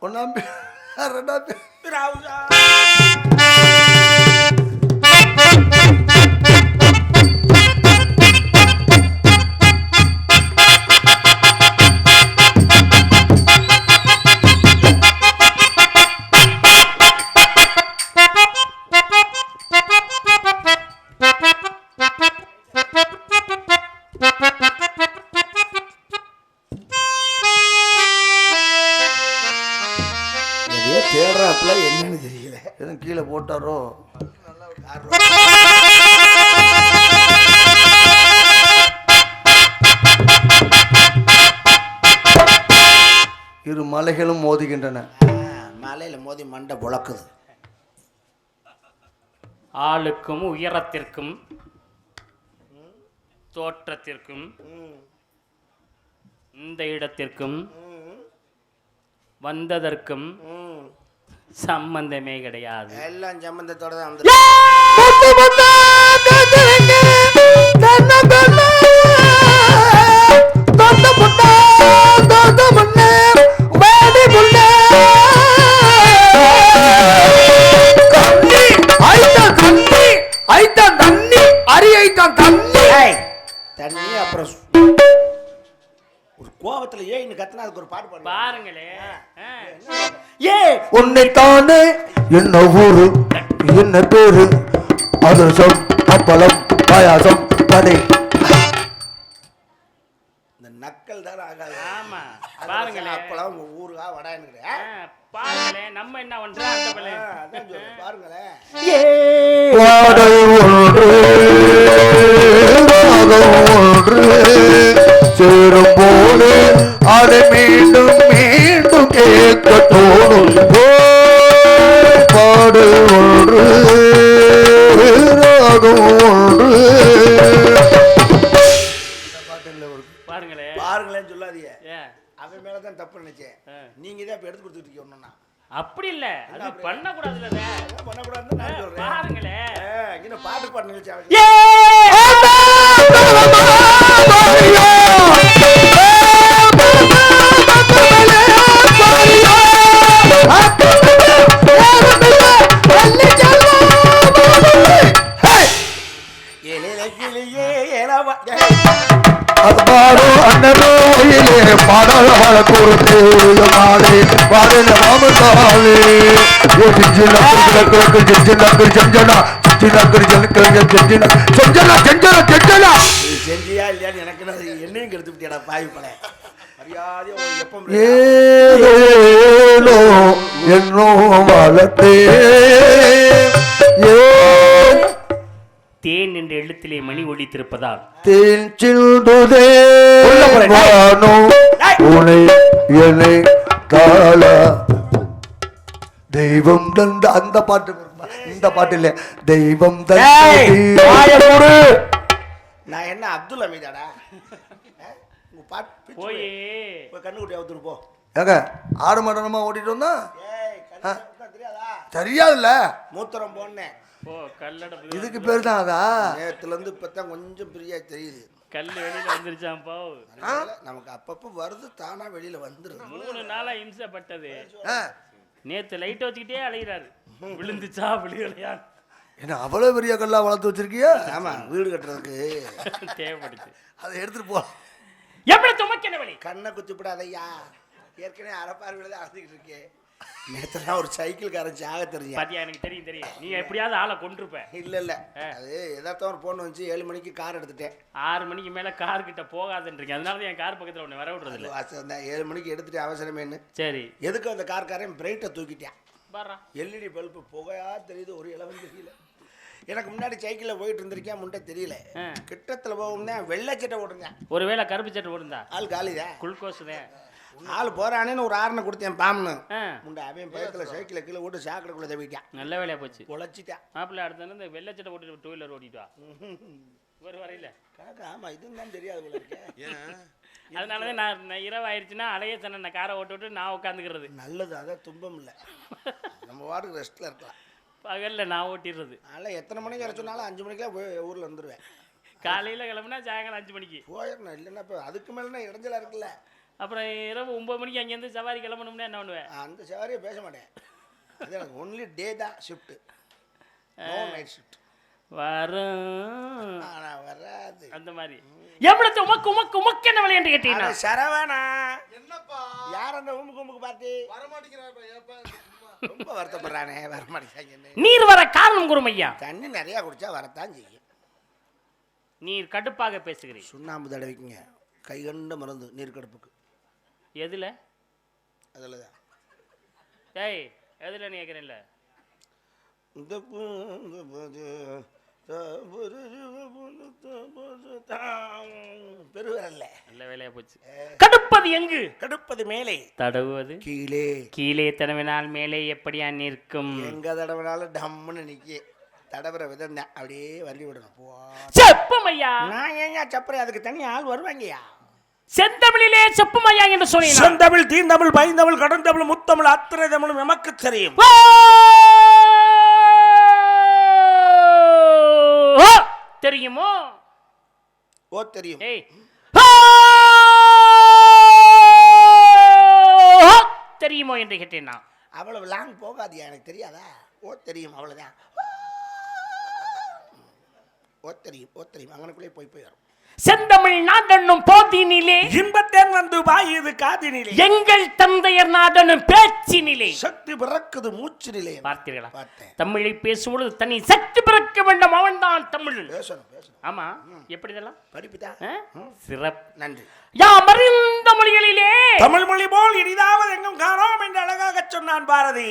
ஒன்னாம் ரெண்டாம் ராவுதா தேடுறாப்புல என்னன்னு தெரியல, எதுவும் கீழே போட்டாரோ. இரு மலைகளும் மோதுகின்றன. மலையில மோதி மண்டை புழக்குது. ஆளுக்கும் உயரத்திற்கும் தோற்றத்திற்கும் இந்த இடத்திற்கும் வந்ததற்கும் சம்பந்தமே கிடையாது. எல்லாம் சம்பந்தத்தோட தான் வந்து தண்ணி. அப்புறம் ஒரு கோபத்துல ஏன்னு கத்துனா அதுக்கு ஒரு பாட்டு பாடு பாருங்களே. ஏ உன்னைத்தானே என்ன ஊரு என்ன பேரு அதிரசம் அப்பளம் பாயாசம் கதை. இந்த நக்கல் தான் ஆகாது. ஆமா பாருங்களே. அப்பளம் ஊருகா வடான்னு பாருங்களே. நம்ம என்ன பண்றோம் அந்த பிள்ளை பாருங்களேன். பாடல் ஒன்று ஒன்று சேரும் போது அதை மீண்டும் மீண்டும் கேட்க தோணும். பாடல் ஒன்று ராகம் ஒன்று. பாருங்களே. பாருங்களேன்னு சொல்லாதீங்க. ஏன் அவன் மேலதான் தப்பு நினைச்சேன். நீங்க தான் இப்ப எடுத்து கொடுத்துட்டு இருக்கீங்க. அப்படி இல்ல, அது பண்ண கூடாதுல. பண்ணக்கூடாதுன்னு நான் சொல்றேன். பாருங்களே. இன்னும் பாட்டு பாட்டு நினைச்சேன். பாடோ அண்ணனோ ஒயிலே பாடல வள கூறுத்தே மாலே பாடல மாமசாலே ஜிஜினா ஜிஜினா ஜிஜினா ஜிஜினா ஜிஜினா ஜிஜினா ஜிஜினா செஞ்சியா இல்லையான்னு எனக்கு என்னையும் கெடுத்து விட்டியாடா பாய் பல மரியாதையா எப்பவும் ஏலோ என்னோ வளத்தே தேன் என்ற எழுத்திலே மணி ஒலித்திருப்பதால் தேன் சிந்துதே வானோ உனை என்னை தாள தெய்வம் தந்த அந்த பாட்டு. இந்த பாட்டு இல்ல, தெய்வம் தந்த. நான் என்ன அப்துல் அமீதாடா? உங்க பாட்டு போய் கண்ணு குட்டி அவுத்துரு போ. ஏங்க ஆடு மாடனமா ஓட்டிட்டு வந்தா தெரியாதா? தெரியாதுல்ல. மூத்திரம் போனேன். இதுக்கு பேர் தான் அதா. நேரத்துல இருந்து இப்பதான் கொஞ்சம் பிரியா தெரியுது. கல்லு வெளியில வந்துருச்சாம்பா. நமக்கு அப்பப்ப வருது தானா வெளியில வந்துருது. 3 நாளா இம்சப்பட்டது. நேத்து லைட் வச்சுக்கிட்டே அலைகிறாரு. விழுந்துச்சா விழுகலையா? என்ன அவ்வளவு பெரிய கல்லா வளர்த்து வச்சிருக்கியா? ஆமா, வீடு கட்டுறதுக்கு தேவைப்படுது. அதை எடுத்துட்டு போ. எப்படி துமக்கின வழி? கண்ணை குத்திப்படாதையா. ஏற்கனவே அரைப்பார்வையில தான் அழுதுகிட்டு இருக்கேன். நேற்றுலாம் ஒரு சைக்கிள்காரன் சாக தெரியும். பாத்தியா, எனக்கு தெரியும் தெரியும். நீ எப்படியாவது ஆளை கொண்டிருப்ப. இல்ல அது ஏதாச்சும் ஒரு போன் வந்துச்சு. 7 மணிக்கு கார் எடுத்துட்டேன். 6 மணிக்கு மேல கார் கிட்ட போகாதுன்றீங்க. அதனால என் கார் பக்கத்துல உன்னை வர விடுறது இல்லை. 7 மணிக்கு எடுத்துட்டு அவசரமேன்னு. சரி, எதுக்கு அந்த கார்காரன் பிரைட்டை தூக்கிட்டேன். பாரா எல்இடி பல்பு புகையா தெரியுது. ஒரு இளவன் தெரியல. எனக்கு முன்னாடி சைக்கிளில் போயிட்டு இருந்திருக்கேன். முன்ன தெரியல. கிட்டத்தில் போகும்தான் வெள்ளை சட்டை ஓடுங்க. ஒருவேளை கருப்பு சட்டை ஓடுந்தா ஆள் காலிதான். குளுக்கோஸ் தான் ஆள் போறானேன்னு ஒரு 6 கொடுத்தேன் பாம்னு. முண்டை அவன் பயத்தில் சைக்கிளை கீழே ஓட்டு சாக்கடைக்குள்ள தவிட்டான். நல்ல வேலையா போச்சு. பொழைச்சிட்டான். மாப்பிள்ள அடுத்த இந்த வெள்ளை சட்டை ஓட்டிட்டு 2 வீலர் ஓட்டிட்டு ஒரு வரையில காக்கா. ஆமா, இதுன்னு தான் தெரியாது போல இருக்கேன். அதனாலதான் நான் இரவு ஆயிடுச்சுன்னா அலைய சொன்ன காரை ஓட்டு விட்டு நான் உட்காந்துக்கிறது நல்லது. அதான் துன்பம் இல்லை. நம்ம வாட்டுக்கு ரெஸ்ட்ல இருக்கலாம். பகல்ல நான் ஓட்டிடுறது. அதனால் எத்தனை மணிக்கு வர சொன்னாலும் 5 மணிக்கெல்லாம் போய் ஊரில் வந்துடுவேன். காலையில் கிளம்புனா சாயங்காலம் 5 மணிக்கு போயிடணும். இல்லைன்னா இப்போ அதுக்கு மேலே இடைஞ்சலாக இருக்குல்ல. அப்புறம் இரவு 9 மணிக்கு அங்கேருந்து சவாரி கிளம்பணும்னா என்ன பண்ணுவேன்? அந்த சவாரியை பேச மாட்டேன். அது எனக்கு ஒன்லி டே தான் ஷிஃப்ட், நோ நைட் ஷிஃப்ட். வரும் ஆனால் வராது அந்த மாதிரி. எவ்வளவு உமக்கு உமக்கு உமக்கு என்ன விலை என்று கேட்டீங்கன்னா சரவணா என்னப்பா யார் அந்த உமுக்கு உமுக்கு பார்த்து வர மாட்டேங்கிறாப்பா? ரொம்ப வருத்தப்படுறானே, வர மாட்டேங்கிறாங்க. நீர் வர காரணம் குருமையா. தண்ணி நிறையா குடிச்சா வரத்தான் செய்யும். நீர் கடுப்பாக பேசுகிறீர். சுண்ணாம்பு தடவிக்குங்க, கை கண்ட மருந்து நீர் கடுப்புக்கு. எதுல? அதில் தான். ஏய் எதுல நீ கேட்குறேன்ல? இந்த பெருவரல்ல நல்ல வேலையா போச்சு. கடுப்பது எங்கு? கடுப்பது மேலே, தடவுவது கீழே. கீழே தடவினால் மேலே எப்படியா நிற்கும்? எங்க தடவினாலும் டம்முன்னு நிற்கி. தடவுற விதம் தான், அப்படியே வண்டி விடணும். செப்பமையா. நான் ஏங்க சப்பறேன், அதுக்கு தனி ஆள் வருவாங்கய்யா. செந்தமிழிலே செப்பமையா என்று சொன்னீங்க. செந்தமிழ், தீந்தமிழ், பைந்தமிழ், கடந்தமிழ், முத்தமிழ், அத்தனை தமிழும் எமக்கு தெரியும். தெரியுமோ? ஓ தெரியும். ஏய் தெரியுமோ என்று கேட்டேன். நான் அவ்வளவு லாங் போகாதியா, எனக்கு தெரியாதா? ஓ தெரியும், அவ்வளவுதான். ஓ தெரியும், ஓ தெரியும், அங்கனக்குள்ளே போய் வரும். செந்தமிழ் நாடனும் போதினிலே இன்பத்தேன் வந்து பாயுது காதினிலே, எங்கள் தந்தையர் நாடனும் பேச்சினிலே சக்தி பிறக்குது மூச்சினிலே. பார்த்தீர்களா? பார்த்தேன். தமிழை பேசும்பொழுது தனி சக்தி பிறக்க வேண்டும், அவன் தான் தமிழ். பேசணும் பேசணும். ஆமா, எப்படி இதெல்லாம் படிப்புதான். சிறப்பு. நன்றி. யாம் அறிந்த மொழிகளிலே தமிழ் மொழி போல் இனிதாவது எங்கும் காணோம் என்று அழகாக சொன்னான் பாரதி.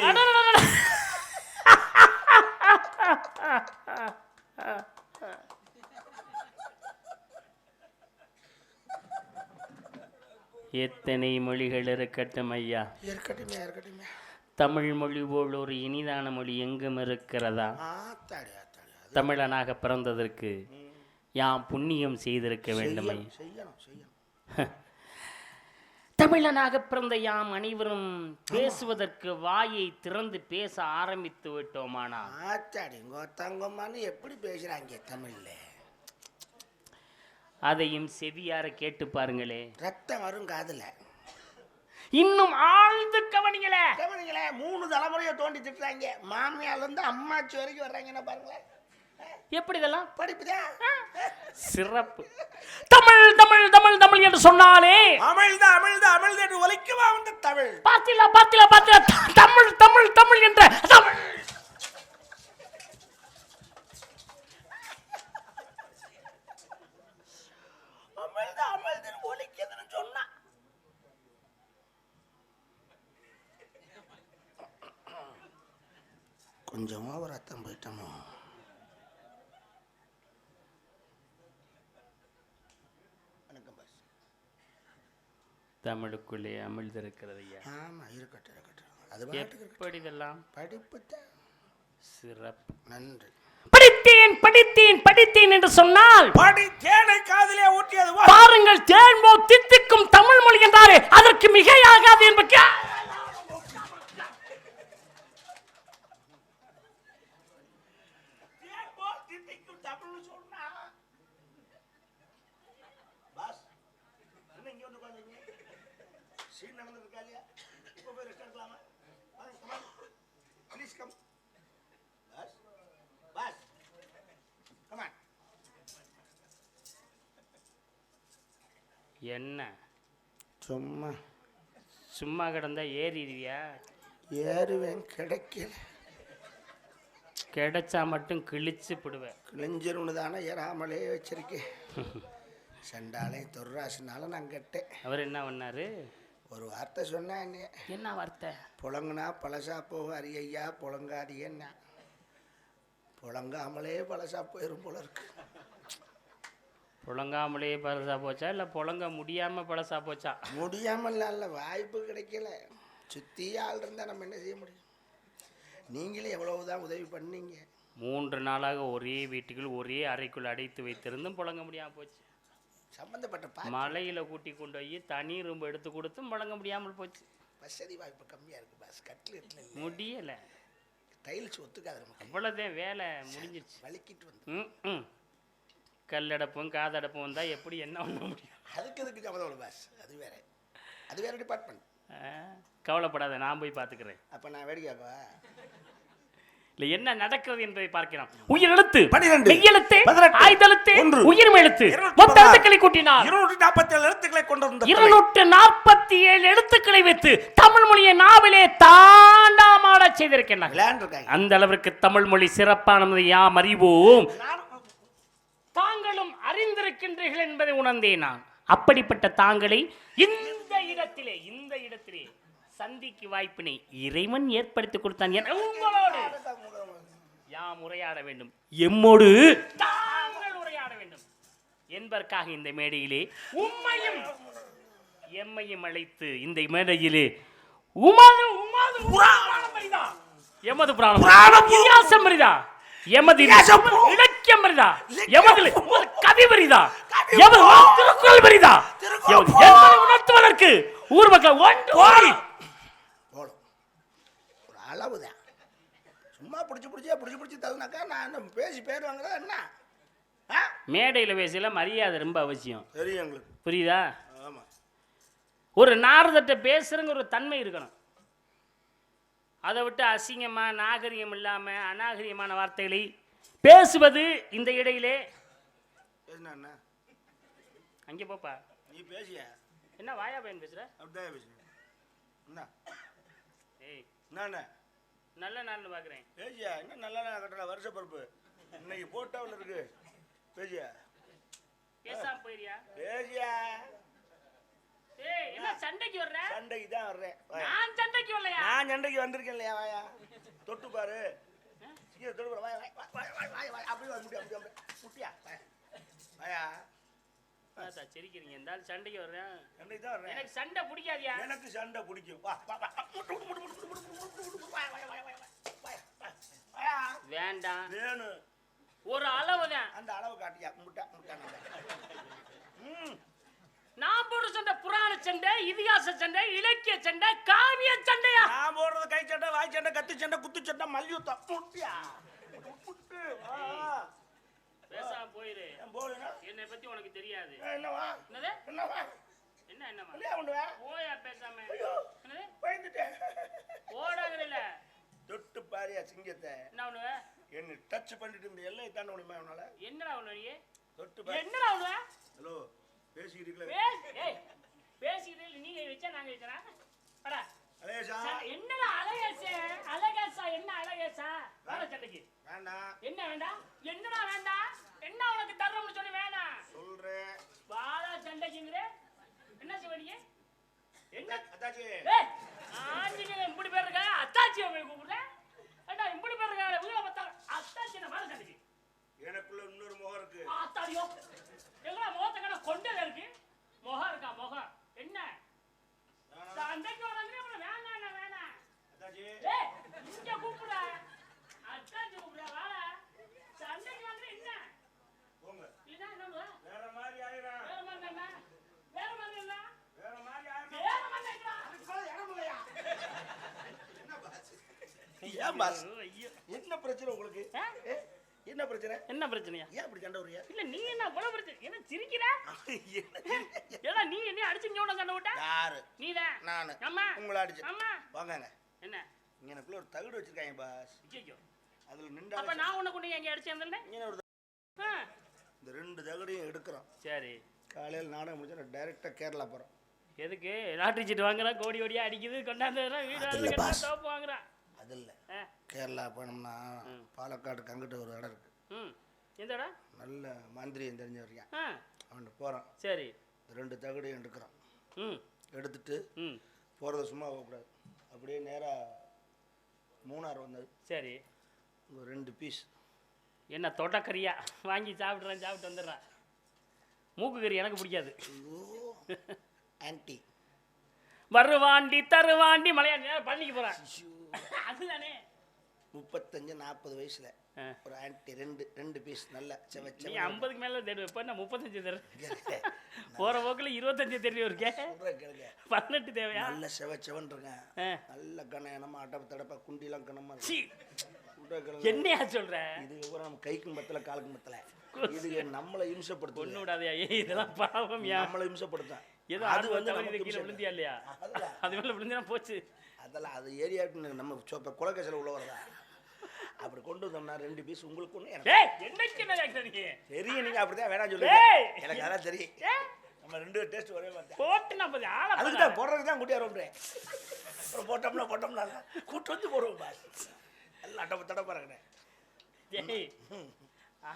எத்தனை மொழிகள் இருக்கட்டும் ஐயா, இருக்கட்டுமே இருக்கட்டுமே. தமிழ் மொழி போல் ஒரு இனிதான மொழி எங்கும் இருக்கிறதா? தமிழனாக பிறந்ததற்கு யாம் புண்ணியம் செய்திருக்க வேண்டும். செய்யணும் செய்யணும். தமிழனாக பிறந்த யாம் அனைவரும் பேசுவதற்கு வாயை திறந்து பேச ஆரம்பித்து விட்டோமானா தங்கம்மான்னு எப்படி பேசுறாங்க தமிழ்ல? அதையும் செவியார கேட்டு பாருங்களே. ரத்தம் வரும் காதுல. இன்னும் ஆழ்ந்து கவனிங்களே. 3 தலைமுறையை தோண்டி திட்டுறாங்க. மாமியால இருந்து அம்மாச்சி வரைக்கும் வர்றாங்கன்னா பாருங்களேன். எப்படி இதெல்லாம்? படிப்புதான். சிறப்பு. தமிழ் தமிழ் தமிழ் தமிழ் என்று சொன்னாலே அமிழ்த அமிழ்த அமிழ்த என்று ஒலிக்குமா வந்து தமிழ். பாத்திலா பாத்திலா பாத்திலா, தமிழ் தமிழ் தமிழ் என்ற தமிழ். அமிழ்த அமிழ்த ஒலிக்குதுன்னு சொன்னா கொஞ்சமா ஒரு ரத்தம் போயிட்டோமோ. தமிழுக்குள்ளே அமிழ்ந்திருக்கிறது ஐயா. ஆமா, இருக்கட்டும் இருக்கட்டும். அது எப்படி இதெல்லாம்? படிப்புதான். சிறப்பு. நன்றி. படித்தேன் படித்தேன் படித்தேன் என்று சொன்னால் தேனை காதிலே ஊற்றியது பாருங்கள், தேன்போ தித்திக்கும் தமிழ் மொழி என்றாரே அதற்கு மிகையாகாது என்பது. என்ன சும்மா சும்மா கிடந்தா ஏறிடுவியா? ஏறுவேன், கிடைக்கல. கிடைச்சா மட்டும் கிழிச்சு போடுவேன். கிழிஞ்சிருன்னு தானே ஏறாமலே வச்சிருக்கேன். சண்டாலையும் தொர்ராசுனால நான் கேட்டேன். அவர் என்ன பண்ணாரு? ஒரு வார்த்தை சொன்னா என்ன வார்த்தை? புழங்குனா பழசா போகும் அரியய்யா, புழங்காதியன்னா. புழங்காமலே பழசா போயிரும் போல இருக்கு. புழங்காமலே பழசா போச்சா இல்லை புழங்க முடியாம பழசா போச்சா? முடியாமல்ல, இல்லை வாய்ப்பு கிடைக்கல. சுற்றி ஆள் இருந்தால் நம்ம என்ன செய்ய முடியும்? நீங்களே எவ்வளவுதான் உதவி பண்ணீங்க. 3 நாளாக ஒரே வீட்டுக்குள் ஒரே அறைக்குள் அடைத்து வைத்திருந்தும் புழங்க முடியாமல் போச்சு. சம்பந்தப்பட்ட மலையில் கூட்டி கொண்டு போய் தனி ரூம் எடுத்து கொடுத்தும் புழங்க முடியாமல் போச்சு. வசதி வாய்ப்பு கம்மியாக இருக்குது பாஸ். கட்லெட்டில் முடியலை, டைல்ஸ் ஒத்துக்காது நமக்கு. அவ்வளோதான், வேலை முடிஞ்சிருச்சு. வலிக்கிட்டு வந்து கல்லடப்பும் காதடப்பும் வந்தால் எப்படி என்ன பண்ண முடியும்? அதுக்கு சம்மந்தம் பாஸ், அது வேற. அது வேற டிபார்ட்மெண்ட். கவலைப்படாத, நான் போய் பார்த்துக்கிறேன். அப்ப நான் வேடிக்கையாக்கவா? இல்ல என்ன நடக்கிறது என்பதை பார்க்கிறோம். உயிர் எழுத்து 12, மெய் எழுத்து 18, ஆய்தெழுத்து 1, உயிர்மை எழுத்து மொத்த எழுத்துக்களை கூட்டினார் 247 எழுத்துக்களை கொண்டு வந்த 247 எழுத்துக்களை வைத்து தமிழ் மொழியை நாவிலே தாண்டாமாட செய்திருக்கிறார். விளையாண்டுருக்காங்க. அந்த அளவிற்கு தமிழ் மொழி சிறப்பானதை யாம் அறிவோம், தாங்களும் அறிந்திருக்கின்றீர்கள் என்பதை உணர்ந்தேன் நான். அப்படிப்பட்ட தாங்களை இந்த இடத்திலே சந்திக்கு வாய்ப்பினை இறைவன் ஏற்படுத்தி கொடுத்தான். என உங்களோடு யாம் உரையாட வேண்டும், எம்மோடு தாங்கள் உரையாட வேண்டும் என்பதற்காக இந்த மேடையிலே உம்மையும் எம்மையும் அழைத்து இந்த மேடையிலே எமது புராணம் இதிகாசம் மரிதா, எமது இலக்கியம் மரிதா, எமது கவி மரிதா, எமது திருக்குறள் மரிதா என்பதை உணர்த்துவதற்கு ஊர் மக்கள் ஒன்று போடும். ஒரு அளவுதான். சும்மா பிடிச்சி தகுனாக்கா நான் என்ன பேசி பேர் வாங்குறதா என்ன? மேடையில் பேசல மரியாதை ரொம்ப அவசியம். தெரியும் எங்களுக்கு. புரியுதா? ஆமாம். ஒரு நாரதட்ட பேசுறங்கிற ஒரு தன்மை இருக்கணும். அதை விட்டு அசிங்கமா நாகரிகம் இல்லாம அநாகரிகமான வார்த்தைகளை பேசுவது இந்த இடையிலே. என்ன அங்கே போப்பா. நீ பேசிய என்ன வாயா பையன் பேசுற? அப்படிதான் பேசுறேன். என்ன ஏய் என்ன நல்ல நாள்னு பார்க்குறேன். பேசியா என்ன நல்ல நாள் கட்டுற வருஷ பருப்பு இன்னைக்கு போட்டாவில் இருக்கு. பேசியா பேசாம போயிரியா? பேசியா ஏய் என்ன சண்டைக்கு வர்ற? சண்டைக்கு தான் வர்றேன். நான் சண்டைக்கு வரலையா? நான் சண்டைக்கு வந்திருக்கேன் இல்லையா? வாயா தொட்டு பாரு. சீக்கிரம் தொட்டு பாரு. வாயா அப்படி முட்டியா வாயா. சிரிக்கிறீங்க. இந்த ஆள் சண்டைக்கு வர்றேன். சண்டைக்கு தான் வர்றேன். எனக்கு சண்டை பிடிக்காதியா? எனக்கு சண்டை பிடிக்கும். வேண்டாம், வேணும். ஒரு அளவு தான். அந்த அளவு காட்டியா? முட்டா நான் போடுற சண்டை புராண சண்டை, இதிகாச சண்டை, இலக்கிய சண்டை, காவிய சண்டையா? நான் போடுறது கை சண்டை, வாய் சண்டை, கத்தி சண்டை, குத்து சண்டை, மல்யுத்தம். முட்டியா பேசாம போயிரு. போடுனா என்னை பத்தி உனக்கு தெரியாது. என்னவா? என்னது? என்னவா? என்னவா? இல்லையா பண்ணுவா? போயா பேசாம. என்னது? பயந்துட்டேன். ஓடாங்கல. தொட்டு பாரியா சிங்கத்தை. என்ன பண்ணுவ? என்ன டச் பண்ணிட்டு இந்த எல்லையை தாண்ட முடியுமா உன்னால? என்னடா பண்ணுவ நீ? தொட்டு பாரு. என்னடா பண்ணுவ? ஹலோ பேசிக்கிறீங்களா? ஏய் பேசிக்கிறீங்க. நீங்க வச்சா நாங்க வச்சறா? அட அலேஷா. என்னடா அழகேசா? அழகேசா என்ன அழகேசா? வாட சண்டைக்கு. வேண்டாம். என்ன வேண்டாம்? என்னடா வேண்டாம்? என்ன உனக்கு தரணும்னு சொல்லி வேணாம் சொல்றேன். வாடா சண்டைக்குங்கற. என்ன செய்வீங்க? என்ன அத்தாச்சி? ஏய் ஆஞ்சிங்க இப்படி பேர் இருக்கா? அத்தாச்சியை போய் கூப்பிடுற? ஏண்டா இப்படி பேர் இருக்கா? உள்ள பார்த்தா அத்தாச்சி என்ன வாட சண்டைக்கு? எனக்குள்ள இன்னொரு முகம் இருக்கு. ஆத்தாடியோ. எங்கடா முகத்தக்கட கொண்டல இருக்கு? முகம் இருக்கா முகம்? என்ன? சண்டைக்கு வராங்க அப்புறம் வேணாம். அத்தாச்சி. ஏய் இங்க கூப்பிடுடா. அத்தாச்சி கூப்பிடுடா வாடா. சண்டைக்கு வந்து என்ன? போங்க. இல்ல என்னடா? வேற மாதிரி ஆயிரா. வேற மாதிரி என்ன? வேற மாதிரி என்ன? வேற மாதிரி ஆயிரா. வேற மாதிரி என்னடா? அதுக்குள்ள இடம் இல்லையா? என்ன பாஸ்? ஏன் பாஸ்? என்ன பிரச்சனை உங்களுக்கு? என்ன பிரச்சனை? என்ன பிரச்சனையா? ஏன் இப்படி சண்டை வர்றீங்க? இல்ல நீ என்ன இவ்வளவு பிரச்சனை? என்ன சிரிக்கிற? ஏடா நீ என்ன அடிச்சு ஞோட சண்டை விட்ட? யாரு? நீதான். நானு. ஆமா. உங்களை அடிச்சு. ஆமா. வாங்கங்க. என்ன? எனக்குள்ள ஒரு தகடு வச்சிருக்காங்க பாஸ். ஐயோ. அதுல நின்றா அப்ப நான் உன்னை கொண்டு எங்க அடிச்சேன்ல? இங்க ஒரு இந்த ரெண்டு தகடையும் எடுக்கிறோம். சரி. காலையில் நாடகம் முடிச்சா டைரக்டா கேரளா போறோம். எதுக்கு? லாட்டரி சீட்டு வாங்குறான், கோடி கோடியா அடிக்குது, கொண்டாந்து வீடு வாங்கி தோப்பு வாங்குறான். அது இல்ல. கேரளா போனோம்னா பாலக்காடு அங்கிட்ட ஒரு இடம் இருக்கு. எந்த இடம்? நல்ல மந்திரியம் தெரிஞ்சவரியா. அவன்கிட்ட போறோம். சரி. ரெண்டு தகடையும் எடுக்கிறோம். எடுத்துட்டு போறது சும்மா போகக்கூடாது. அப்படியே நேரா மூணார் வந்தது. சரி. ஒரு 2 பீஸ். என்ன தொடக்கறியா வாங்கி சாப்பிட்டு வந்துடுறான். மூக்கு கறி எனக்கு பிடிக்காது. ஆன்டி வருவாண்டி தருவாண்டி மலையாண்டி பழனிக்கு போறான். அதுதானே 35-40 வயசுல ஒரு ஆன்டி 2 பீஸ் நல்ல செவச்ச. நீ 50க்கு மேல தேடுவ. இப்ப நான் 35 தருவேன். போற போக்குல 25 தெரியும் இருக்கே. 18 தேவையா? நல்ல செவச்சவன் இருக்கேன். நல்ல கணமா அடப்ப தடப்பா குண்டிலாம் கணமா. என்னையா சொல்ற? இது நம்ம கைக்கும் பத்தல காலுக்கும் பத்தல. இது நம்மளை இம்சப்படுத்தும். ஒண்ணு விடாதயா. இதெல்லாம் பாவம். நம்மளை இம்சப்படுத்தான். ஏதோ அது வந்து ஆடு நமக்கு கீழே விழுந்தியா இல்லையா? அதெல்லாம் அது மேல விழுந்தினா போச்சு. அதெல்லாம் அது ஏரியாவுக்கு நம்ம இப்போ குலக்கேசில் உள்ளவரதா அப்படி கொண்டு வந்தோம்னா 2 பீஸ் உங்களுக்கு ஒன்று எனக்கு ஏய் என்னைக்கு என்ன கேக்குற நீ? தெரியும். நீங்கள் அப்படி தான் வேணாம் சொல்லுங்க. ஏய் எனக்கு அதான் தெரியும். ஏய் நம்ம 2 டேஸ்ட் ஒரே மாதிரி போட்டு நான் போய் ஆள அதுக்கு தான் போடுறதுக்கு தான் கூட்டியார் ஒன்றேன். அப்புறம் போட்டோம்னா கூட்டு வந்து போடுவோம் பாஸ். எல்லாம் தடப்பாருங்கண்ணே. ஏய்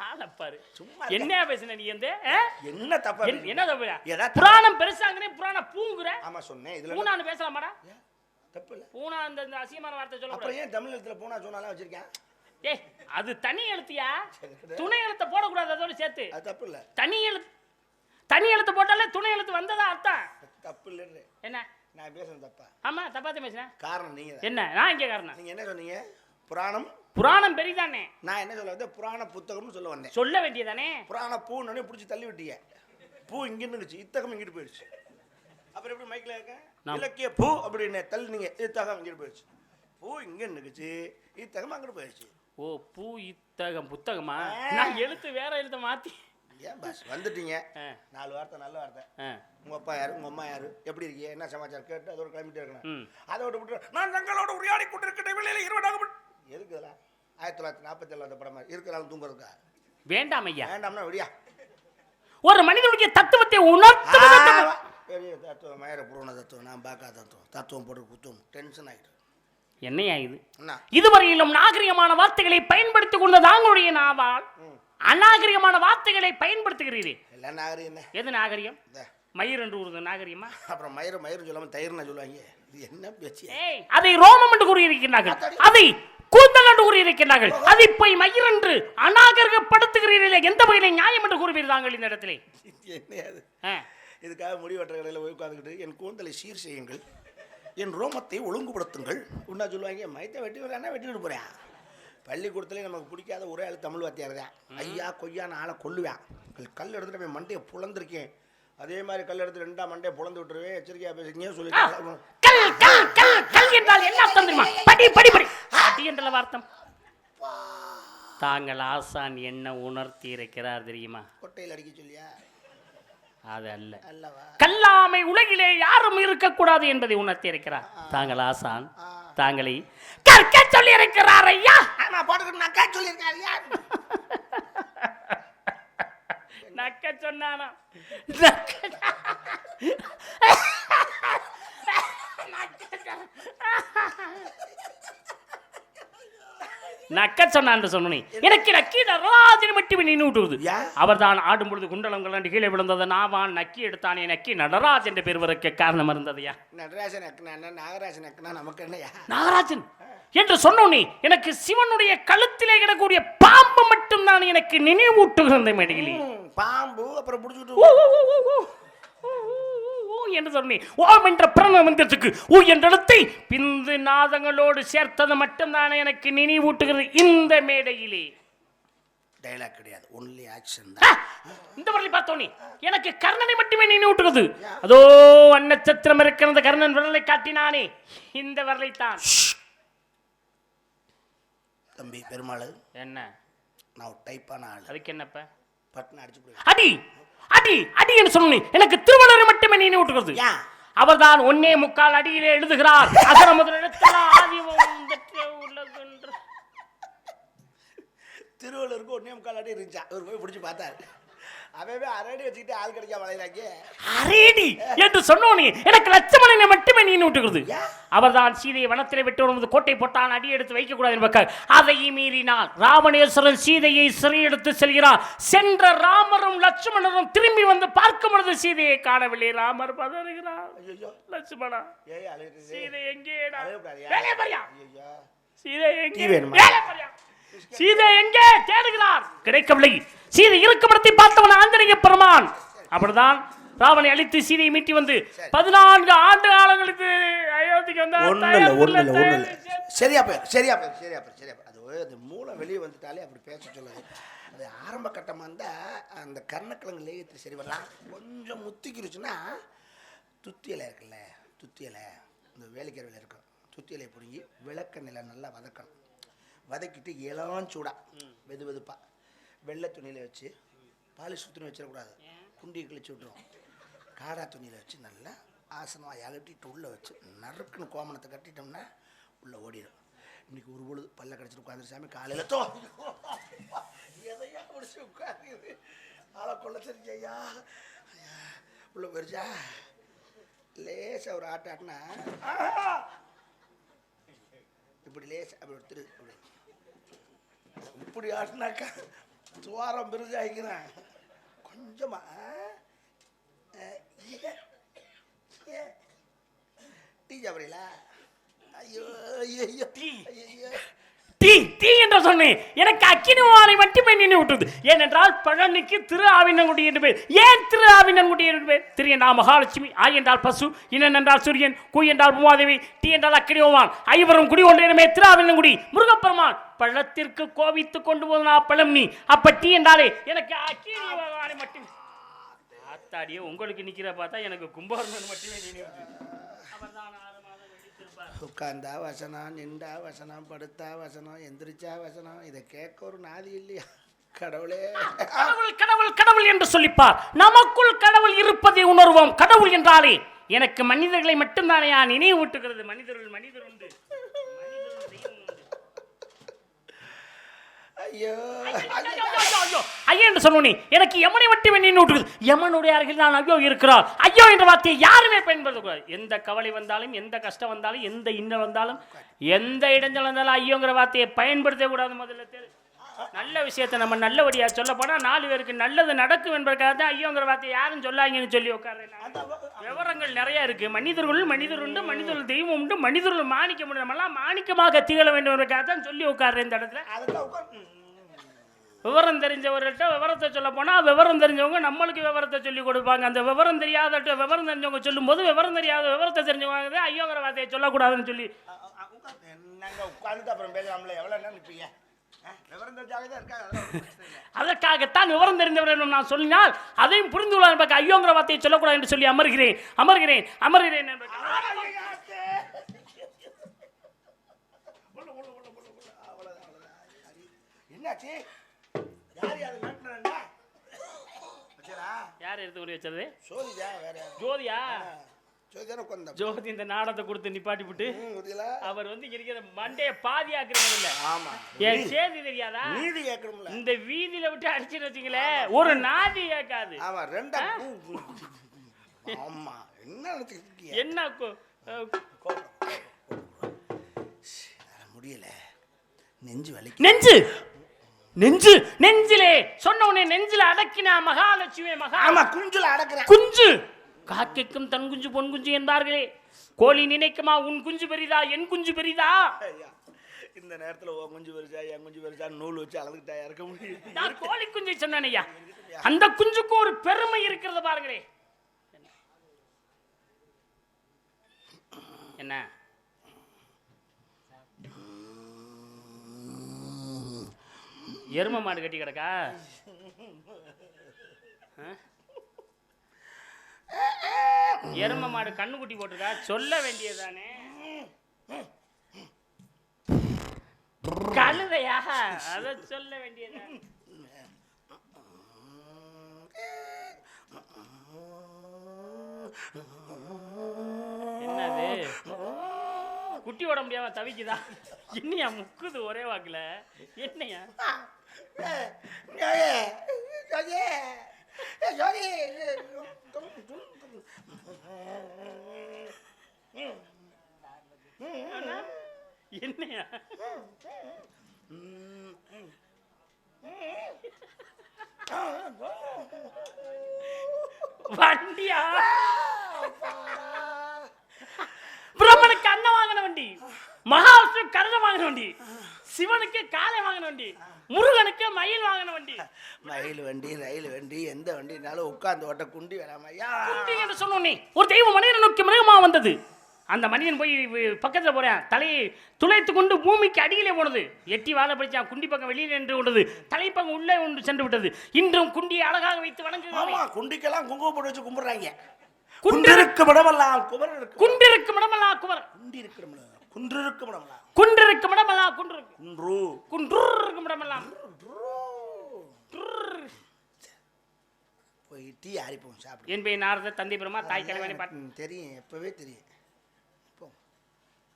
ஆள பாரு. சும்மா என்ன பேசுன நீ வந்து? என்ன தப்பா என்ன தப்பு? ஏதாவது புராணம் பெருசாங்கனே புராணம் பூங்குற. ஆமா சொன்னேன். இதுல பூனான்னு பேசலாமாடா? தப்பு இல்ல. பூனா அந்த அசிங்கமான வார்த்தை சொல்ல அப்புறம் ஏன் தமிழ் எழுத்துல பூனா சொன்னாலாம் வச்சிருக்கேன்? ஏய் அது தனி எழுத்தியா? துணை எழுத்த போட கூடாது அதோட சேர்த்து. அது தப்பு இல்ல. தனி எழுத்து போட்டாலே துணை எழுத்து வந்ததா அர்த்தம். தப்பு இல்ல. என்ன நான் பேசுறது தப்பா? ஆமா தப்பாத்த பேசுறேன். காரணம் நீங்க. என்ன நான் இங்க காரணம்? நீங்க என்ன சொன்னீங்க? புராணம். புராணம் பெரிதானே. நான் என்ன சொல்ல வந்தேன்? புராண புத்தகம்னு சொல்ல வந்தேன். சொல்ல வேண்டியதானே. புராண பூன்னு பிடிச்சி தள்ளி விட்டீங்க. பூ இங்க இருந்துச்சு, இத்தகம் இங்கிட்டு போயிடுச்சு. அப்புறம் எப்படி மைக்ல இருக்க இலக்கிய பூ அப்படின்னு தள்ளினீங்க, இத்தகம் இங்கிட்டு போயிடுச்சு. பூ இங்க இருந்துச்சு, இத்தகம் அங்கிட்டு போயிடுச்சு. ஓ பூ இத்தகம் புத்தகமா? நான் எழுத்து வேற எழுத்த மாத்தி. ஏன் பாஸ் வந்துட்டீங்க? 4 வார்த்தை நல்ல வார்த்தை. உங்க அப்பா யாரு, உங்க அம்மா யாரு, எப்படி இருக்கீங்க, என்ன சமாச்சாரம் கேட்டு அதோட கிளம்பிட்டே இருக்கணும். அதோட விட்டு நான் தங்களோட உரையாடி கொண்டிருக்கிற வெளியில 20 எதுக்கு இதெல்லாம்? 1947 படம் மாதிரி இருக்கிறாலும் தூங்குறதுக்கா? வேண்டாம் ஐயா. வேண்டாம்னா விடியா. ஒரு மனிதனுடைய தத்துவத்தை உணர்த்துவது பெரிய தத்துவம், மயிர புராண தத்துவம், நான் பார்க்காத தத்துவம் போட்டு குத்தும் டென்ஷன் ஆகிட்டு. என்னையா இது? இதுவரையிலும் நாகரிகமான வார்த்தைகளை பயன்படுத்திக் கொண்ட தாங்களுடைய நாவால் அநாகரிகமான வார்த்தைகளை பயன்படுத்துகிறீர்கள். எல்லாம் நாகரிகம். எது நாகரிகம்? மயிர் என்று ஒரு நாகரிகமா? அப்புறம் மயிர் சொல்லாம தயிர்னா சொல்லுவாங்க. இது என்ன பேச்சு? அதை ரோமம் என்று கூறியிருக்கிறார்கள், அதை கூந்தல் என்று கூறியிருக்கிறார்கள், அதை போய் மயிர் என்று அநாகரிகப்படுத்துகிறீர்களே, எந்த வகையில நியாயம் என்று கூறுவீர்கள் இந்த இடத்திலே? என்ன அது? இதுக்காக முடிவற்ற கடையில் போய் உட்காந்துக்கிட்டு என் கூந்தலை சீர் செய்யுங்கள், என் ரோமத்தை ஒழுங்குபடுத்துங்கள் உன்னா சொல்லுவாங்க. மயத்தை வெட்டி விடுறேன்னா வெட்டி விட்டு போறேன். பள்ளிக்கூடத்துலேயே நமக்கு பிடிக்காத ஒரே ஆள் தமிழ் வாத்தியார் தான். ஐயா கொய்யான்னு ஆளை கொல்லுவேன். கல் எடுத்துட்டு போய் மண்டையை புலந்திருக்கேன். அதே மாதிரி கல் எடுத்து 2 மண்டையை புலந்து விட்டுருவேன். எச்சரிக்கையா பேசுறீங்க சொல்லி தாங்கள் ஆசான் என்ன உணர்த்தி இருக்கிறார் தெரியுமா? கொட்டையில் அடிக்க சொல்லியா? அது அல்ல, அல்லவா? கல்லாமை உலகிலே யாரும் இருக்கக்கூடாது என்பதை உணர்த்தி இருக்கிறார். தாங்கள் ஆசான் தாங்களை கற்க சொல்லி இருக்கிறார் ஐயா. நக்க சொல்லியிருக்காரு. நக்க சொன்னானா? நக்க சொன்னான்னு சொன்னேன். எனக்கு நக்கி நடராஜன் மட்டுமே நின்று விட்டுவது. அவர் தான் ஆடும் பொழுது குண்டலங்கள் கீழே விழுந்தது. நாவான் நக்கி எடுத்தானே, நக்கி நடராஜ் என்ற பேர் வரக்கு காரணம் இருந்ததையா? நடராஜன் நாகராஜன் நமக்கு என்னையா? நாகராஜன் என்று சொன்னோனே எனக்கு சிவனுடைய கழுத்திலே கிடக்கூடிய பாம்பு மட்டும் தான் எனக்கு நினைவூட்டுகிற மேடையிலே. பாம்பு அப்புறம் புடிச்சுட்டு என்று சொன்னேன். ஓம் என்ற பிரணவ மந்திரத்துக்கு ஊ என்ற எழுத்தை பிந்து நாதங்களோடு சேர்த்தது மட்டும்தான் எனக்கு நினைவூட்டுகிறது இந்த மேடையிலே. டயலாக் கிடையாது, ஒன்லி ஆக்ஷன் தான். இந்த வரலை பார்த்தோனே எனக்கு கர்ணனை மட்டுமே நினைவூட்டுகிறது. அதோ அன்னச்சத்திரம் இருக்கிறது, கர்ணன் விரலை காட்டினானே, இந்த வரலை தான். தம்பி பெருமாள் என்ன நான் டைப்பான ஆள். அதுக்கு என்னப்ப பட்டன் அடிச்சு அடி அடி அடி என்று சொன்னேன். எனக்கு திருவள்ளுவர் மட்டுமே நினைவூட்டுகிறது. அவர் தான் 1.25 அடியிலே எழுதுகிறார். அசர முதல் எழுத்தெல்லாம் ஆதிவம் பெற்ற உலகென்று. திருவள்ளுவருக்கு 1.25 அடி இருந்துச்சா? அவர் போய் பிடிச்சி பார்த்தாரு. அவவே அரடி வச்சுக்கிட்டு ஆள் கிடைக்காம வளையறாங்க. அரடி என்று சொன்னோனே எனக்கு லட்சமணனை மட்டுமே நினைவூட்டுகிறது. அவர் தான் சீதையை வனத்திலே விட்டு வரும்போது கோட்டை போட்டான், அடி எடுத்து வைக்க கூடாது என்பதற்காக. அதையும் மீறினார். ராவணேஸ்வரன் சீதையை சிறை எடுத்து செல்கிறார். சென்ற ராமரும் லட்சுமணரும் திரும்பி வந்து பார்க்கும் பொழுது சீதையை காணவில்லை. ராமர் பதறுகிறார். லட்சுமணா சீதை எங்கே? சீதை எங்கே தேடுகிறார், கிடைக்கவில்லை. சீதை இருக்கும் இடத்தை பார்த்தவன் ஆஞ்சநேய பெருமான். அப்படிதான் ராவனை அழித்து சீதையை மீட்டி வந்து 14 ஆண்டு காலங்களுக்கு அயோத்திக்கு வந்தார். சரியா போய் அது மூளை வெளியே வந்துட்டாலே அப்படி பேச சொல்லுது. அது ஆரம்ப கட்டமாக இருந்தால் அந்த கர்ணக்கிழங்கு லேயத்து சரி வரலாம். கொஞ்சம் முத்திக்கிருச்சுன்னா துத்தி இலை இருக்குல்ல, துத்தி இலை இந்த வேலைக்கரையில் இருக்கும். துத்தி இலையை பிடுங்கி விளக்கெண்ணெயில நல்லா வதக்கணும். வதக்கிட்டு இளஞ்சூடா வெது வெதுப்பாக வெள்ளை துணியில் வச்சு பாலிஷ் துணி வச்சிடக்கூடாது, குண்டி கிழிச்சு விட்டுரும். காடா துணியில் வச்சு நல்லா ஆசனமாக அகட்டிட்டு உள்ளே வச்சு நறுக்குன்னு கோமணத்தை கட்டிட்டோம்னா உள்ளே ஓடிடும். இன்னைக்கு ஒரு பொழுது பல்ல கடிச்சிட்டு உட்காந்துரு சாமி, காலையில் தோ எதையா முடிச்சு உட்காந்து ஆளை கொள்ள தெரிஞ்ச ஐயா உள்ள போயிருச்சா லேசா ஒரு ஆட்டாட்டினா இப்படி லேசா அப்படி திரு இப்படி ஆட்டினாக்கா துவாரம் பெருசாகிக்கிறேன் கொஞ்சமா. டீ சாப்பிடல? ஐயோ ஐயோ டீ டீ என்று சொன்னேன். எனக்கு அக்கினிவாலை மட்டுமே நினைவு விட்டது. ஏனென்றால் பழனிக்கு திரு ஆவினன்குடி என்று பேர். ஏன் திரு ஆவினன்குடி என்று பேர்? திரு என்றால் மகாலட்சுமி, ஆ என்றால் பசு, இனன் என்றால் சூரியன், கூ என்றால் பூமாதேவி, டீ என்றால் அக்கினிவான், ஐவரும் குடி ஒன்றே திரு ஆவினன்குடி. முருகப்பெருமான் பழத்திற்கு கோவித்து கொண்டு போனா பழம் நீ. அப்ப டீ என்றாலே எனக்கு அக்கினிவாலை மட்டுமே. ஆத்தாடியே உங்களுக்கு நிக்கிற பார்த்தா எனக்கு கும்பகர்ணன் மட்டுமே நினைவு. உட்கார்ந்தா வசனம், நின்றா வசனம், படுத்தா வசனம், எந்திரிச்சா வசனம். இதை கேட்க ஒரு நாதி இல்லையா? கடவுளே, கடவுள் கடவுள் கடவுள் என்று சொல்லிப்பார். நமக்குள் கடவுள் இருப்பதை உணர்வோம். கடவுள் என்றாலே எனக்கு மனிதர்களை மட்டும்தானே நினைவு ஊட்டுகிறது. மனிதர் உண்டு. ஐயோ ஐயோ என்று சொன்னோனே எனக்கு யமனை மட்டுமே நினைவு ஊட்டுகிறது. யமனுடைய அருகில் நான் ஐயோ இருக்கிறார். ஐயோ என்ற வார்த்தையை யாருமே பயன்படுத்தக்கூடாது. எந்த கவலை வந்தாலும், எந்த கஷ்டம் வந்தாலும், எந்த இன்னல் வந்தாலும், எந்த இடைஞ்சல் வந்தாலும் ஐயோங்கிற வார்த்தையை பயன்படுத்தக்கூடாது. முதல்ல நல்ல விஷயத்தை நம்ம நல்லபடியாக சொல்ல போனால் 4 பேருக்கு நல்லது நடக்கும் என்பதற்காக தான் ஐயோங்கிற வார்த்தையை யாரும் சொல்லாங்கன்னு சொல்லி உட்கார்றேன். விவரங்கள் நிறைய இருக்கு. மனிதர் உண்டு, மனிதர்கள் தெய்வம் உண்டு, மனிதர்கள் மாணிக்க முடியும். நம்மெல்லாம் மாணிக்கமாக திகழ வேண்டும் என்பதற்காக தான் சொல்லி உட்கார்றேன் இந்த இடத்துல. விவரம் தெரிஞ்சவர்கள்ட்ட விவரத்தை சொல்ல போனால் விவரம் தெரிஞ்சவங்க நம்மளுக்கு விவரத்தை சொல்லி கொடுப்பாங்க. அந்த விவரம் தெரியாதட்ட விவரம் தெரிஞ்சவங்க சொல்லும்போது விவரம் தெரியாத விவரத்தை தெரிஞ்சவங்க ஐயோங்கிற வார்த்தையை சொல்லக்கூடாதுன்னு சொல்லி உட்காந்துட்டு அப்புறம் பேசலாம்ல. எவ்வளோ நேரம் நிற்பீங்க? விவரம் தெரிஞ்சாலே தான் இருக்காங்க. அதற்காகத்தான் விவரம் தெரிந்தவர்கள் நான் சொல்லினால் அதையும் புரிந்து கொள்ள ஐயோங்கிற வார்த்தையை சொல்லக்கூடாது என்று சொல்லி அமர்கிறேன். என்னாச்சு? யார் எடுத்து கொண்டு வச்சது? சோதியா? வேற ஜோதியா? ஜோதி இந்த நாடத்தை கொடுத்து நிப்பாட்டி விட்டு அவர் வந்து இருக்கிற மண்டைய பாதி ஆக்குறதில்ல. ஆமா, என் சேதி தெரியாதா? நீதி கேட்கணும்ல. இந்த வீதியில விட்டு அடிச்சுன்னு வச்சுங்களே ஒரு நாதி கேட்காது. ஆமா, ரெண்டா. ஆமா, என்ன நினைச்சிருக்கீங்க? என்ன முடியல, நெஞ்சு வலி. நெஞ்சிலே சொன்ன உடனே நெஞ்சில அடக்கினா மகாலட்சுமி. ஆமா, குஞ்சுல அடக்குறேன். குஞ்சு காக்கைக்கும் தன் குஞ்சு பொன் குஞ்சு என்பார்களே. கோழி நினைக்குமா உன் குஞ்சு பெரிதா என் குஞ்சு பெரிதா? இந்த நேரத்துல உன் குஞ்சு பெருசா என் குஞ்சு பெருசா நூல் வச்சு அளந்துட்டா இருக்க முடியும். நான் கோழி குஞ்சை சொன்னேன். அந்த குஞ்சுக்கு ஒரு பெருமை இருக்கிறது பாருங்களே. என்ன எரும மாடு கட்டி கிடக்கா? எரும மாடு கண்ணுக்குட்டி போட்டிருக்கா? சொல்ல வேண்டியதுதானே. கழுதையா? அத சொல்ல வேண்டியதுதானே. என்னது குட்டி ஓட முடியாம தவிக்குதா? என்னையா முக்குது ஒரே வாக்குல? என்னையா என்னையா வண்டியா? பிரம்மனுக்கு அண்ணன் வாங்கின வண்டி, மகாவிஷ்ணு கருணை வாங்கின வண்டி, சிவனுக்கு காளை வாங்கின வண்டி, முருகனுக்கு மயில் வாங்கின வண்டி. மயில் வண்டி, ரயில் வண்டி, எந்த வண்டினாலும் உட்கார்ந்து ஓட்ட குண்டி வேணாமையா? குண்டி என்று சொன்னோன்னே ஒரு தெய்வம் மனிதனை நோக்கி மிருகமா வந்தது. அந்த மனிதன் போய் பக்கத்தில் போறேன், தலையை துளைத்து கொண்டு பூமிக்கு அடியிலே போனது. எட்டி வாழ படிச்சான். குண்டி பக்கம் வெளியில் நின்று கொண்டது, தலைப்பக்கம் உள்ளே ஒன்று சென்று விட்டது. இன்றும் குண்டியை அழகாக வைத்து வணங்குகிறோம். குண்டிக்கெல்லாம் குங்குமம் போட்டு வச்சு கும்பிடுறாங்க. குண்டிருக்கும் இடமெல்லாம் குமர், குண்டிருக்கும் இடமெல்லாம் குமர், குண்டிருக்கும் குன்றிருக்கும் இடமெல்லாம் குன்றிருக்கும் இடமெல்லாம் குன்று, குன்று குன்றிருக்கும் இடமெல்லாம் போய் டீ ஆறிப்போம் சாப்பிடு. என்பை நாரத தந்தை பெருமா தாய் கலைவாணி பாட்டு தெரியும், எப்பவே தெரியும். போ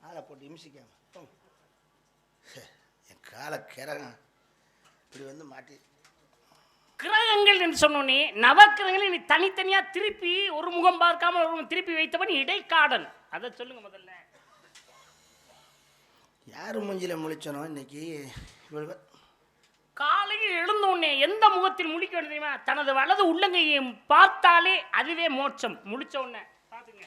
ஆளை போட்டு இமிசிக்காம போ. என் காலை கிறகம் இப்படி வந்து மாட்டி. கிரகங்கள் என்று சொன்னோன்னே நவக்கிரகங்களை நீ தனித்தனியா திருப்பி ஒரு முகம் பார்க்காம ஒரு முகம் திருப்பி வைத்தவன் இடைக்காடன். அதை சொல்லுங்க முதல்ல. யாரு மூஞ்சில முழிச்சனோ இன்னைக்கு? காலையில் எழுந்தோடனே எந்த முகத்தில் முழிக்க வேண்டும் தெரியுமா? தனது வலது உள்ளங்கையை பார்த்தாலே அதுவே மோட்சம். முழிச்ச உடனே பாத்துங்க.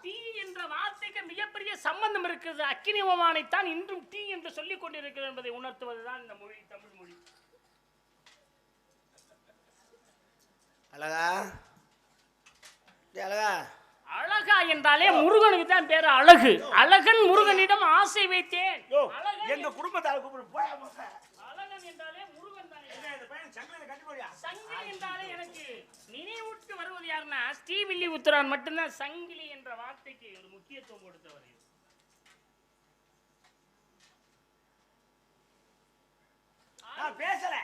டீ என்ற வார்த்தைக்கு மிகப்பெரிய சம்பந்தம் இருக்கிறது. அக்கினி பகவானைத்தான் இன்றும் டீ என்று சொல்லிக் கொண்டிருக்கிறது என்பதை உணர்த்துவதுதான் இந்த மொழி, தமிழ் மொழி. அழகா அழகா அழகா என்றாலே முருகனுக்கு தான் பேரு அழகு. அழகன் முருகனிடம் ஆசை வைத்தேன். எங்க குடும்பத்தால கூப்பிடு. அழகன் என்றாலே முருகன் தானே. சங்கிலி என்றாலே எனக்கு நினைவுக்கு வருவது யாருன்னா ஸ்ரீவில்லிபுத்தூரான் மட்டும்தான் சங்கிலி என்ற வார்த்தைக்கு ஒரு முக்கியத்துவம் கொடுத்தவர். பேசல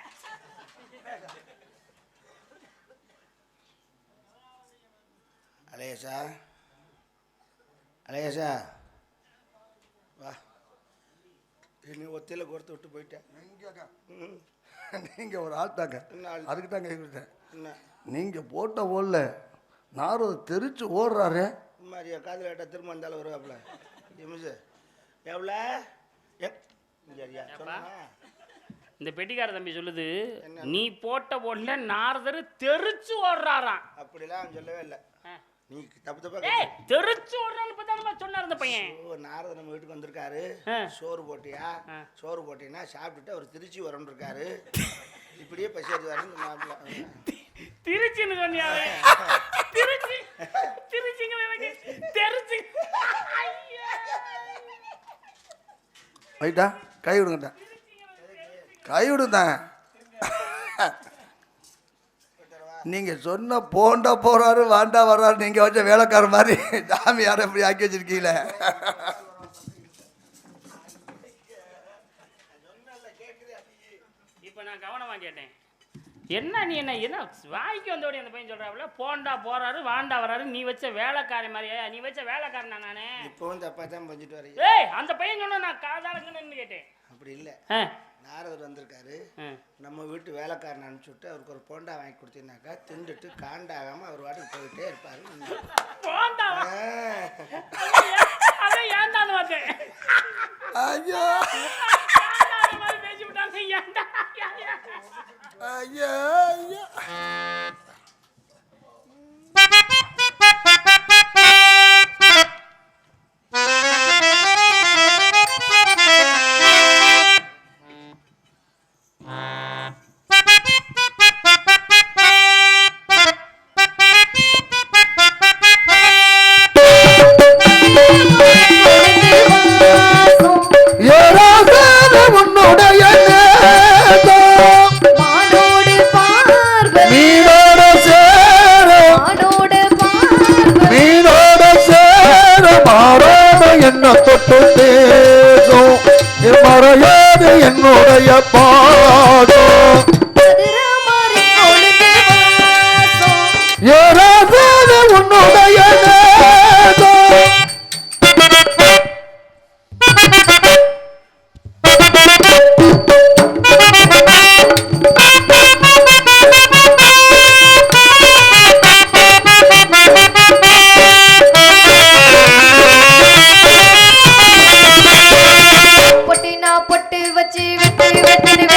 அலேசா அலேசா வா. என்ன ஒத்தையில கொடுத்து விட்டு போயிட்டேன். நீங்க ஒரு ஆள் தாங்க, அதுக்கு தான் கேட்குறேன். என்ன நீங்க போட்ட ஓடல நாரத தெரிச்சு ஓடுறாரு மாதிரியா? காதில் கேட்டால் திரும்ப இருந்தாலும் வருவாப்புல. எமிசு எவ்வளோ இந்த பெட்டிக்கார தம்பி சொல்லுது, நீ போட்ட போடல நாரதர் தெரிச்சு ஓடுறாராம். அப்படிலாம் அவன் சொல்லவே இல்லை. நீ தப்பு தப்பா தெரிச்சு ஓடுறான்னு சொன்னார் இந்த பையன். நாரதர் நம்ம வீட்டுக்கு வந்திருக்காரு. சோறு போட்டியா? சோறு போட்டீங்கன்னா சாப்பிட்டுட்டு அவர் திருச்சி வரணும் இருக்காரு. இப்படியே பசி எடுத்து வரணும். திருச்சின்னு சொன்னியாவே? திருச்சி திருச்சிங்க எனக்கு தெரிச்சு. ரைட்டா? கை விடுங்கட்டா, கை விடுங்க. நீங்க சொன்ன போண்டா போறாரு வாண்டா வர்றாரு, நீங்க வச்ச வேலைக்கார மாதிரி சாமி யாரை எப்படி ஆக்கி வச்சிருக்கீங்களே. இப்ப நான் கவனமா கேட்டேன். என்ன நீ என்ன வாய்க்கு வந்தோடி அந்த பையன் சொல்றாப்புல போண்டா போறாரு வாண்டா வராரு, நீ வச்ச வேலைக்காரி மாதிரியா? நீ வச்ச வேலைக்காரனா நானே? இப்பவும் தப்பா தான் பண்ணிட்டு வரீங்க. ஏய் அந்த பையன் சொன்னா நான் காதாளுங்கன்னு கேட்டேன். அப்படி இல்லை, நாரதர் வந்திருக்காரு, நம்ம வீட்டு வேலைக்காரன் அனுப்பிச்சு விட்டு அவருக்கு ஒரு போண்டா வாங்கி கொடுத்தீங்கன்னாக்கா திண்டுட்டு காண்டாகாம அவர் வாட்டுக்கு போயிட்டே இருப்பாரு. போண்டா அதான் ஏன்டான்னு பார்த்தேன். ஐயோ பேசி விட்டாங்க. ஏன்டா ஐயோ ஐயோ. மறையாது என்னுடைய பாதம் ஏறாது உன்னுடைய பொட்டு வச்சு வெட்டு வெட்டு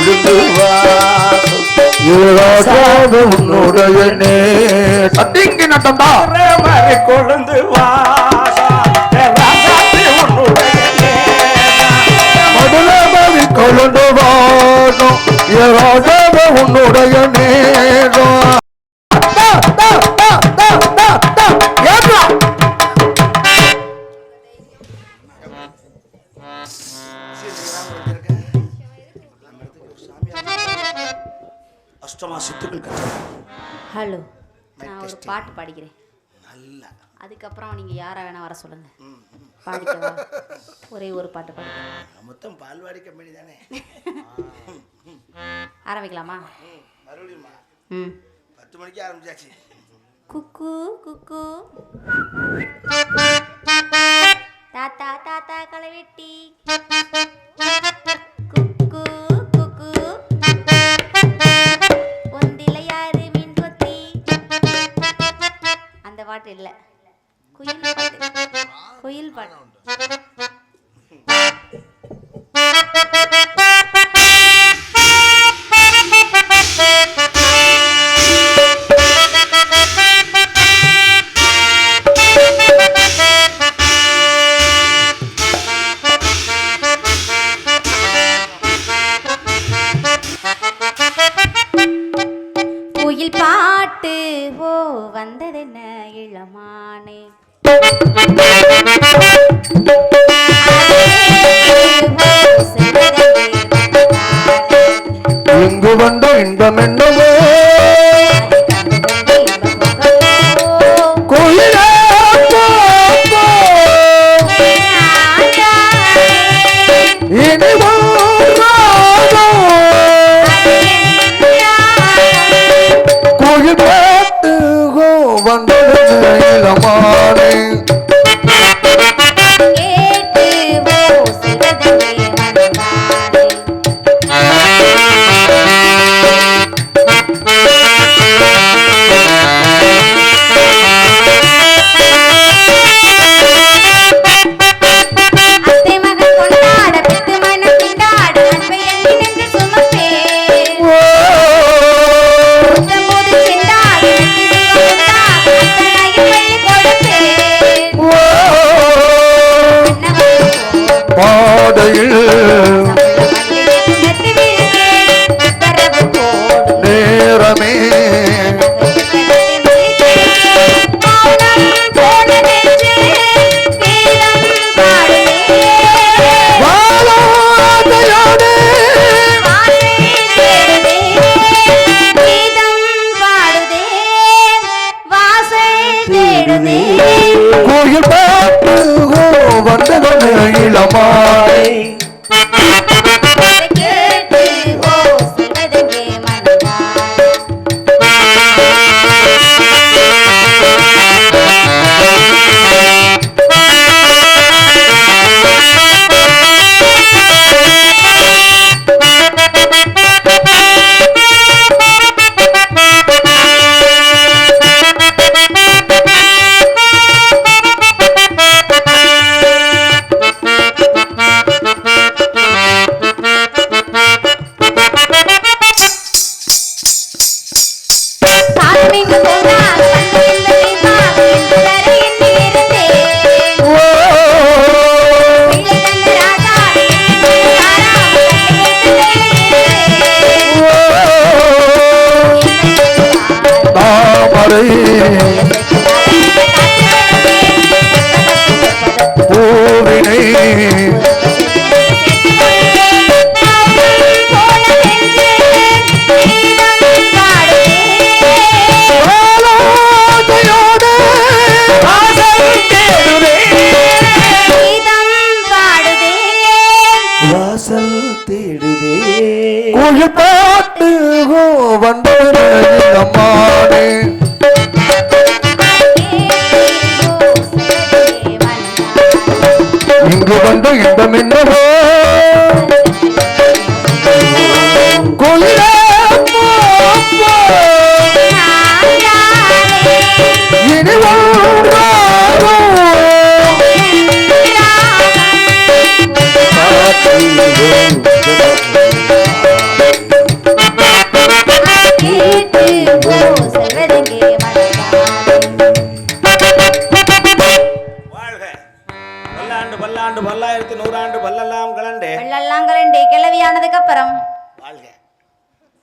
கொழுந்து உன்னுடைய சட்டிங்கி நட்டந்தா மறை கொழுந்து மதுளமதி கொழுந்து வாசம் உன்னுடைய நேரம் அஷ்டமா சித்துக்கள் கற்று. ஹலோ, நான் ஒரு பாட்டு பாடிக்கிறேன். நல்லா. அதுக்கப்புறம் நீங்கள் யாரை வேணா வர சொல்லுங்க. பாடிக்கவா? ஒரே ஒரு பாட்டு பாடு. மொத்தம் பால்வாடி கம்பெனி தானே. ஆரம்பிக்கலாமா? மறுபடியுமா? 10 மணிக்கு ஆரம்பிச்சாச்சு. குக்கு குக்கு தாத்தா தாத்தா களவெட்டி குக்கு குக்கு ஒந்தில யாரு மீன் கொத்தி. அந்த பாட்டு இல்லை, குயில் பாட்டு. குயில் பாட்டு. குயில் பாட்டு ஓ வந்ததென்ன இளமானே, இங்கு வந்த இன்பம் என்னவோ கோயிலே கோயில் பாட்டு வந்தது இளமானே நேரமே கோயில் பாட்டு வந்தது இளமானே பூவினை வாசல் தேடுதே கோயில் பாட்டு வந்தது இளமானே இங்கு வந்து இன்பம் என்னவோ கோயிலே இனி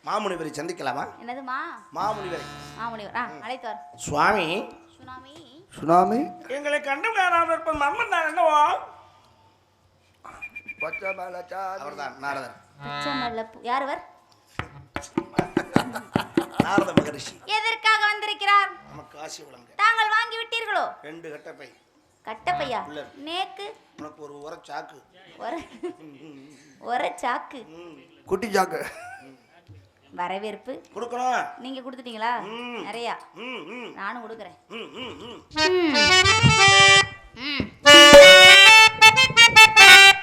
மாமுனிவரை சந்திக்கலாமா? என்னதுமா? மாமுனிவரை. மாமுனிவர் அழைத்தார். சுவாமி, சுனாமி சுனாமி எங்களை கண்டு காணாமல் இருப்பது மர்மம் தான் என்னவோ? அவர்தான் நாரதர். யார் அவர்? நாரத மகரிஷி. எதற்காக வந்திருக்கிறார்? நமக்கு ஆசி வழங்க. தாங்கள் வாங்கி விட்டீர்களோ? 2 கட்டப்பை. கட்டப்பையா? நேக்கு. உனக்கு ஒரு உர சாக்கு. ஒரு சாக்கு. குட்டி சாக்கு. வரவேற்பு கொடுக்கணும். நீங்க கொடுத்துட்டீங்களா? நிறையா. நானும் கொடுக்குறேன்.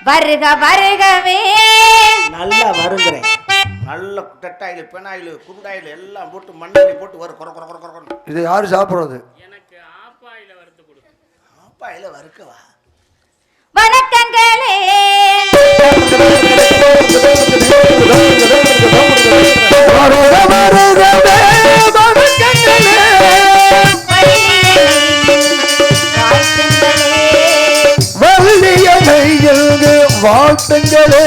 வருக வருகவே. நல்லா வருகிறேன். நல்ல டெட்டாயில், பெனாயில், குருடாயில் எல்லாம் போட்டு மண்ணெண்ணெய் போட்டு வரும். கொர கொர கொர கொர. இது யாரு சாப்பிடுறது? எனக்கு ஆப்பாயில வறுத்து கொடு. ஆப்பாயில வறுக்கவா? வணக்கங்களே. வாழ்த்துங்களே.